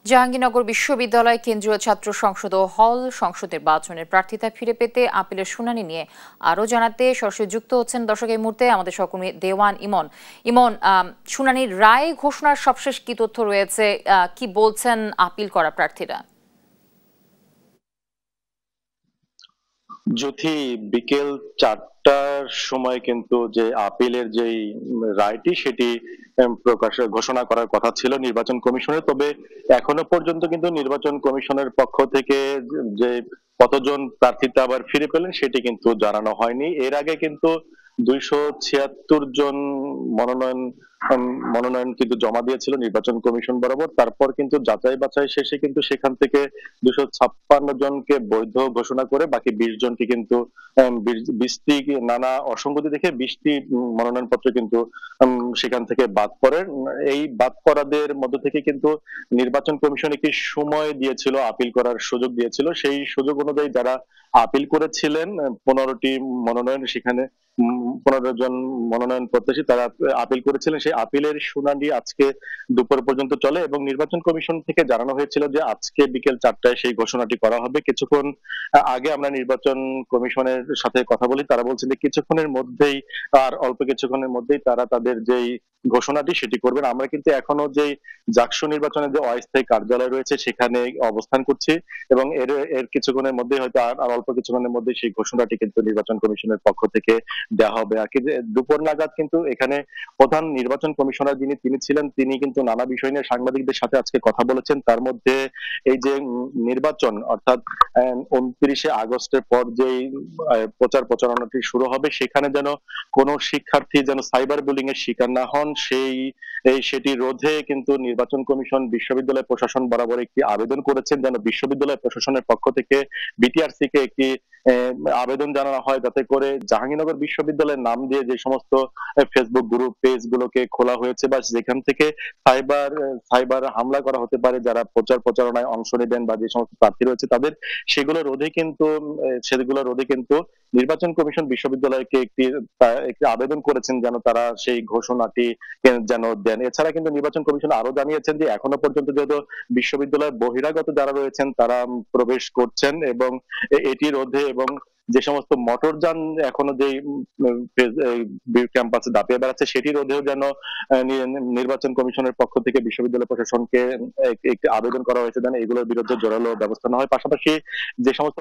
জাহাঙ্গীরনগর বিশ্ববিদ্যালয় কেন্দ্রীয় ছাত্র সংসদ ও হল সংসদ নির্বাচনের প্রার্থিতা ফিরে পেতে আপিলের শুনানি নিয়ে আরও জানাতে সরাসরি যুক্ত হচ্ছেন দর্শক এই মুহূর্তে আমাদের সহকর্মী দেওয়ান ইমন। ইমন, শুনানির রায় ঘোষণার সবশেষ কি তথ্য রয়েছে, কি বলছেন আপিল করা প্রার্থীরা? জ্যোতি, বিকেল 4টার সময় কিন্তু যে আপিলের যেই রায়টি সেটি ঘোষণা করার কথা ছিল নির্বাচন কমিশনের। তবে এখনো পর্যন্ত কিন্তু নির্বাচন কমিশনের পক্ষ থেকে যে কতজন প্রার্থীতা আবার ফিরে পেলেন সেটি কিন্তু জানানো হয়নি। এর আগে কিন্তু 276 জন মনোনয়ন মনোনয়ন কিন্তু জমা দিয়েছিল নির্বাচন কমিশন বরাবর। তারপর কিন্তু যাচাই বাছাই শেষে কিন্তু সেখান থেকে 256 জনকে বৈধ ঘোষণা করে বাকি 20 জনকে কিন্তু 20টি নানা অসঙ্গতি দেখে 20টি মনোনয়ন পত্র কিন্তু সেখান থেকে বাদ পড়ে। এই বাদ পড়াদের মধ্য থেকে কিন্তু নির্বাচন কমিশন একটি সময় দিয়েছিল, আপিল করার সুযোগ দিয়েছিল। সেই সুযোগ অনুযায়ী যারা আপিল করেছিলেন 15টি মনোনয়ন, সেখানে 15 জন মনোনয়ন প্রত্যাশী তারা আপিল করেছিলেন। সেই আপিলের শুনানি আজকে দুপুর পর্যন্ত চলে এবং নির্বাচন কমিশন থেকে জানানো হয়েছিল যে আজকে বিকেল 4টায় সেই ঘোষণাটি করা হবে। কিছুক্ষণ আগে আমরা নির্বাচন কমিশনের সাথে কথা বলি, তারা বলছেন যে কিছুক্ষণের মধ্যেই, আর অল্প কিছুক্ষণের মধ্যেই তারা তাদের যেই ঘোষণাটি সেটি করবেন। আমরা কিন্তু এখনো যে জাকসু নির্বাচনের যে অস্থায়ী কার্যালয় রয়েছে সেখানে অবস্থান করছি এবং এর এর কিছুক্ষণের মধ্যেই হয়তো আর অল্প কিছুক্ষণের মধ্যে সেই ঘোষণাটি কিন্তু নির্বাচন কমিশনের পক্ষ থেকে দেওয়া হবে। আর কি দুপুর নাগাদ কিন্তু এখানে প্রধান নির্বাচন কমিশনার তিনি ছিলেন, তিনি কিন্তু নানা বিষয় নিয়ে সাংবাদিকদের সাথে আজকে কথা বলেছেন। তার মধ্যে এই যে নির্বাচন অর্থাৎ 29শে আগস্টের পর যেই প্রচার প্রচারণাটি শুরু হবে সেখানে যেন কোনো শিক্ষার্থী যেন সাইবার বুলিং এর শিকার না হন সেটি রোধে কিন্তু নির্বাচন কমিশন বিশ্ববিদ্যালয় প্রশাসন বরাবর একটি আবেদন করেছেন যেন বিশ্ববিদ্যালয় প্রশাসনের পক্ষ থেকে বিটিআরসি কে একটি আবেদন জানানো হয় যাতে করে জাহাঙ্গীরনগর বিশ্ববিদ্যালয়ের নাম দিয়ে যে সমস্ত ফেসবুক গ্রুপ পেজ গুলোকে খোলা হয়েছে বা যেখান থেকে সাইবার হামলা করা হতে পারে যারা প্রচার প্রচারণায় অংশ নেবেন বা যে সমস্ত প্রার্থী রয়েছে তাদের, সেগুলো রোধে কিন্তু নির্বাচন কমিশন বিশ্ববিদ্যালয়কে একটি আবেদন করেছেন যেন তারা সেই ঘোষণাটি যেন দেন। এছাড়া কিন্তু নির্বাচন কমিশন আরো জানিয়েছেন যে এখনো পর্যন্ত যেহেতু বিশ্ববিদ্যালয়ের বহিরাগত যারা রয়েছেন তারা প্রবেশ করছেন এবং এটি রোধে এবং যে সমস্ত মোটরযান এখনো যে ক্যাম্পাসে দাপিয়ে বেড়াচ্ছে সেটি রোধেও যেন নির্বাচন কমিশনের পক্ষ থেকে বিশ্ববিদ্যালয় প্রশাসনকে একটি আবেদন করা হয়েছে যেন এগুলোর বিরুদ্ধে জোরালো ব্যবস্থা নেওয়া হয়। পাশাপাশি যে সমস্ত